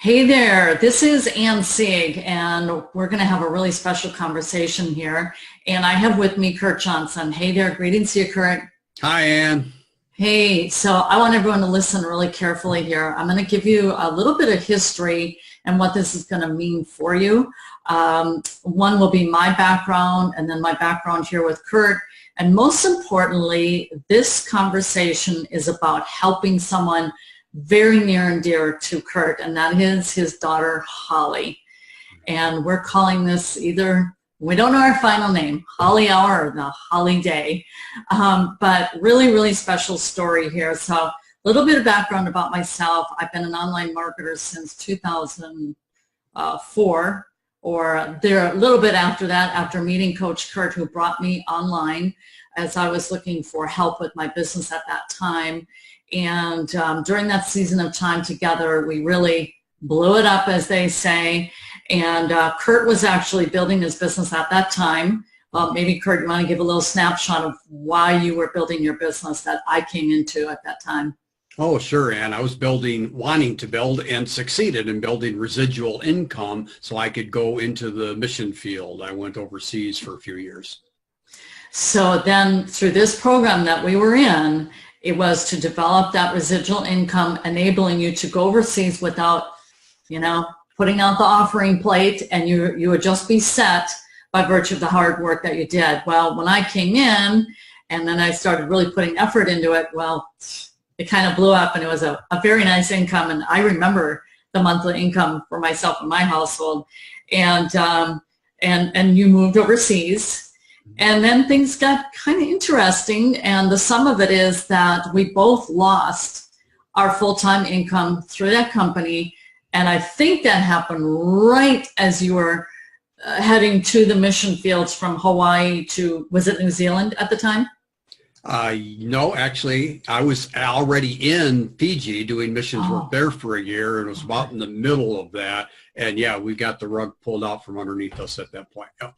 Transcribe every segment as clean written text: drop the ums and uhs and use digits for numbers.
Hey there, this is Sieg, and we're going to have a really special conversation here. And I have with me Kurt Johnson. Hey there, greetings to you, Kurt. Hi, Ann. Hey, so I want everyone to listen really carefully here. I'm going to give you a little bit of history and what this is going to mean for you. One will be my background, and then my background here with Kurt. And most importantly, this conversation is about helping someone very near and dear to Kurt, and that is his daughter, Holly. And we're calling this either, we don't know our final name, Holli Hour or the Holly Day, but really, really special story here. So a little bit of background about myself. I've been an online marketer since 2004, or there a little bit after that, after meeting Coach Kurt, who brought me online as I was looking for help with my business at that time. And during that season of time together, we really blew it up, as they say. And Kurt was actually building his business at that time. Maybe, Kurt, you want to give a little snapshot of why you were building your business that I came into at that time? Oh, sure, Ann. I was wanting to build and succeeded in building residual income so I could go into the mission field. I went overseas for a few years. So then through this program that we were in, it was to develop that residual income, enabling you to go overseas without, putting out the offering plate, and you would just be set by virtue of the hard work that you did. Well, when I came in and then I started really putting effort into it, well, it kind of blew up, and it was a very nice income. And I remember the monthly income for myself and my household. And you moved overseas. And then things got kind of interesting, and the sum of it is that we both lost our full-time income through that company, and I think that happened right as you were heading to the mission fields from Hawaii to, was it New Zealand at the time? No, actually, I was already in Fiji doing missions work there for a year, and it was about in the middle of that, and yeah, we got the rug pulled out from underneath us at that point. Yeah.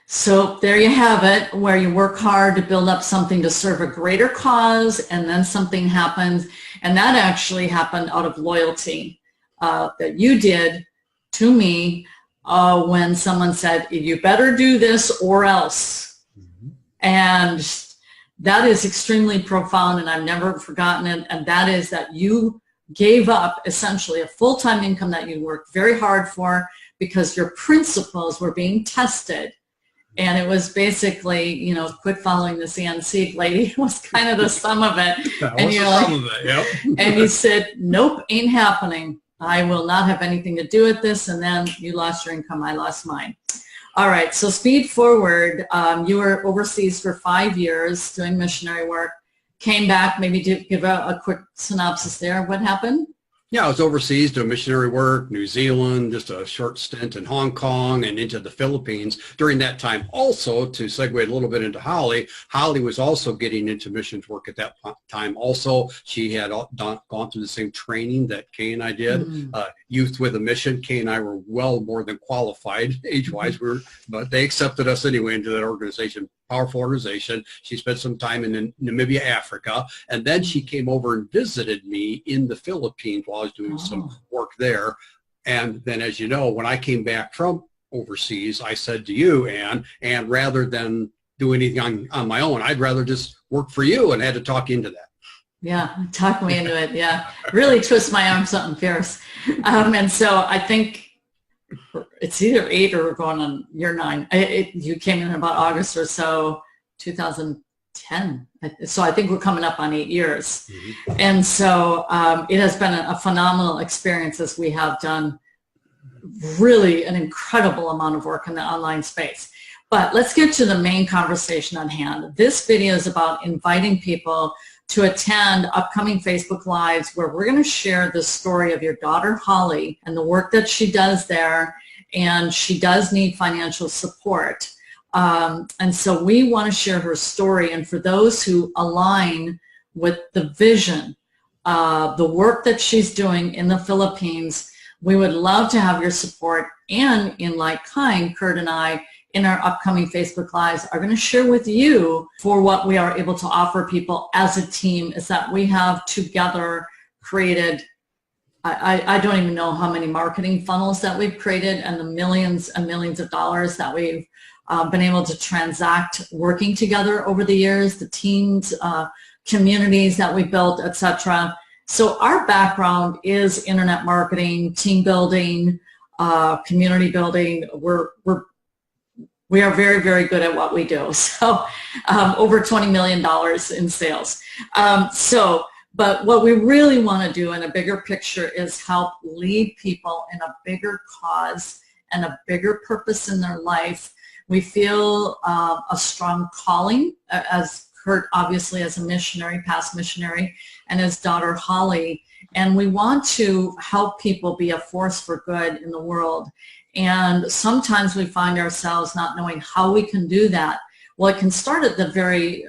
So there you have it, where you work hard to build up something to serve a greater cause, and then something happens, and that actually happened out of loyalty that you did to me when someone said, you better do this or else. Mm-hmm. And that is extremely profound, and I've never forgotten it, and that is that you gave up essentially a full-time income that you worked very hard for because your principles were being tested. And it was basically, quit following this Sieg lady was kind of the sum of it. And you're like, of it, yep. And you said, nope, ain't happening. I will not have anything to do with this. And then you lost your income. I lost mine. All right. So speed forward. You were overseas for 5 years doing missionary work. Came back. Maybe give a quick synopsis there. What happened? Yeah, I was overseas doing missionary work, New Zealand, just a short stint in Hong Kong and into the Philippines. During that time also, to segue a little bit into Holly, Holly was also getting into missions work at that time also. She had gone through the same training that Kay and I did, Youth with a Mission. Kay and I were well more than qualified age-wise, but they accepted us anyway into that organization. Powerful organization. She spent some time in Namibia, Africa, and then she came over and visited me in the Philippines while I was doing some work there. And then, as you know, when I came back from overseas, I said to you, Ann, and rather than do anything on my own, I'd rather just work for you, and had to talk you into that. Yeah, talk me into it. Yeah, really twist my arm something fierce. And so I think it's either 8 or we're going on year 9. You came in about August or so, 2010. So I think we're coming up on 8 years. Mm-hmm. And so it has been a phenomenal experience, as we have done really an incredible amount of work in the online space. But let's get to the main conversation on hand. This video is about inviting people to attend upcoming Facebook Lives, where we're going to share the story of your daughter, Holly, and the work that she does there. And she does need financial support. And so we want to share her story. And for those who align with the vision, the work that she's doing in the Philippines, we would love to have your support. And in like kind, Kurt and I, in our upcoming Facebook Lives, are going to share with you for what we are able to offer people as a team, is that we have together created I don't even know how many marketing funnels that we've created and the millions and millions of dollars that we've been able to transact working together over the years, the teams, communities that we built, etc. So our background is internet marketing, team building, community building. We are very, very good at what we do. So over $20 million in sales. But what we really want to do in a bigger picture is help lead people in a bigger cause and a bigger purpose in their life. We feel a strong calling, as Kurt obviously as a missionary, past missionary, and his daughter Holly, and we want to help people be a force for good in the world. And sometimes we find ourselves not knowing how we can do that. Well, it can start at the very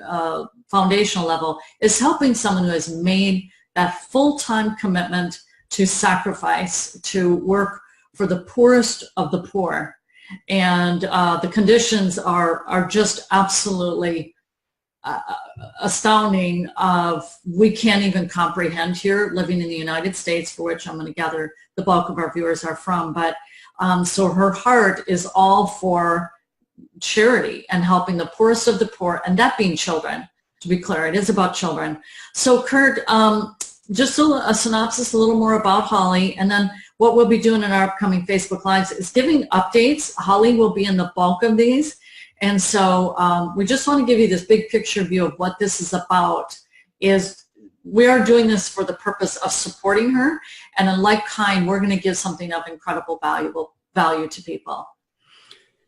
foundational level, is helping someone who has made that full-time commitment to sacrifice, to work for the poorest of the poor. And the conditions are just absolutely astounding. We can't even comprehend here, living in the United States, for which I'm going to gather the bulk of our viewers are from. But so her heart is all for charity and helping the poorest of the poor, and that being children. To be clear, it is about children. So Kurt, just a synopsis, a little more about Holly, and then what we'll be doing in our upcoming Facebook Lives is giving updates. Holly will be in the bulk of these. And so we just want to give you this big picture view of what this is about. Is we are doing this for the purpose of supporting her, and in like kind, we're going to give something of incredible value to people.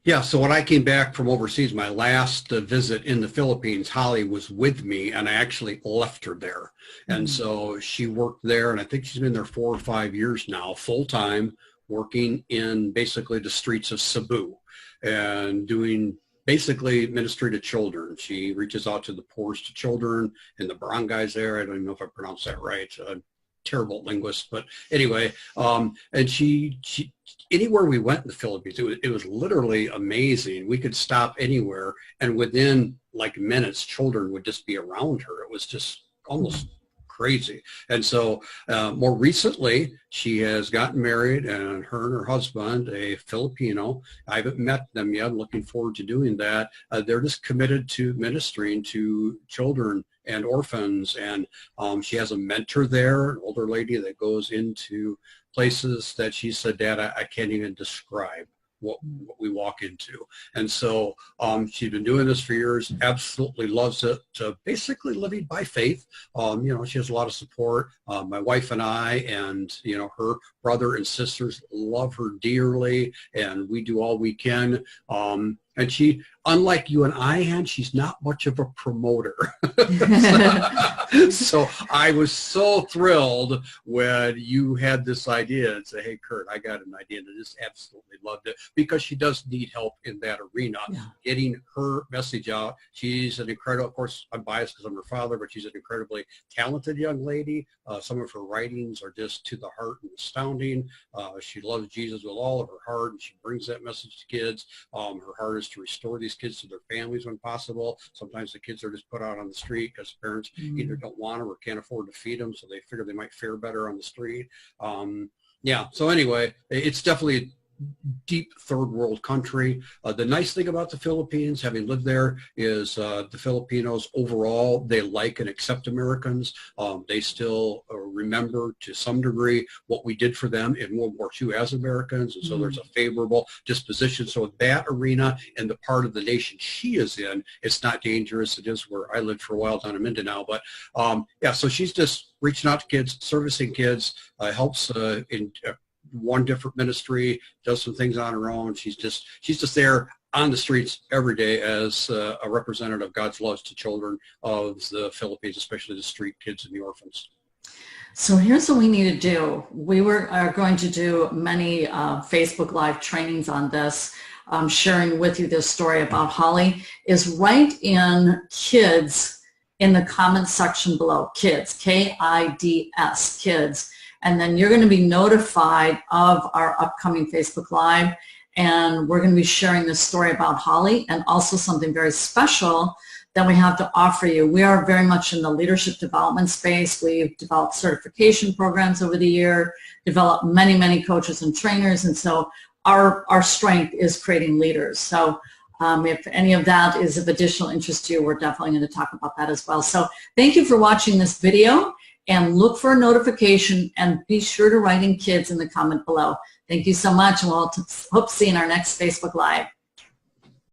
Yeah, so when I came back from overseas, my last visit in the Philippines, Holly was with me, and I actually left her there. And so she worked there, and I think she's been there 4 or 5 years now, full-time, working in basically the streets of Cebu and doing basically ministry to children. She reaches out to the poorest children in the barangays there. I don't even know if I pronounced that right. Terrible linguist, but anyway, and she anywhere we went in the Philippines, it was literally amazing. We could stop anywhere, and within like minutes, children would just be around her. It was just almost crazy. And so more recently, she has gotten married, and her husband, a Filipino, I haven't met them yet. I'm looking forward to doing that. They're just committed to ministering to children and orphans, and she has a mentor there, an older lady that goes into places that she said, Dad, I can't even describe what we walk into. And so she's been doing this for years, absolutely loves it, basically living by faith. You know, she has a lot of support. My wife and I and, you know, her brother and sisters love her dearly, and we do all we can. And she, unlike you and I, Han, she's not much of a promoter. So I was so thrilled when you had this idea and say, hey, Kurt, I got an idea, and I just absolutely loved it, because she does need help in that arena, getting her message out. She's an incredible, of course, I'm biased because I'm her father, but she's an incredibly talented young lady. Some of her writings are just to the heart and astounding. She loves Jesus with all of her heart, and she brings that message to kids. Her heart is to restore these kids to their families when possible. Sometimes the kids are just put out on the street because parents either don't want them or can't afford to feed them, so they figure they might fare better on the street. Yeah, so anyway, it's definitely deep third world country. The nice thing about the Philippines, having lived there, is the Filipinos overall, they like and accept Americans. They still remember to some degree what we did for them in World War II as Americans, and so there's a favorable disposition. So that arena and the part of the nation she is in, it's not dangerous. It is where I lived for a while down in Mindanao. But yeah, so she's just reaching out to kids, servicing kids, helps in one different ministry, does some things on her own. She's just there on the streets every day as a representative of God's love to children of the Philippines, especially the street kids and the orphans. So here's what we need to do. We are going to do many Facebook Live trainings on this, sharing with you this story about Holly, is write in kids in the comments section below, kids, K-I-D-S, kids. And then you're going to be notified of our upcoming Facebook Live, and we're going to be sharing this story about Holly, and also something very special that we have to offer you. We are very much in the leadership development space. We've developed certification programs over the year, developed many, many coaches and trainers, and so our strength is creating leaders. So if any of that is of additional interest to you, we're definitely going to talk about that as well. So thank you for watching this video, and look for a notification, and be sure to write in kids in the comment below. Thank you so much, and we'll hope to see you in our next Facebook Live.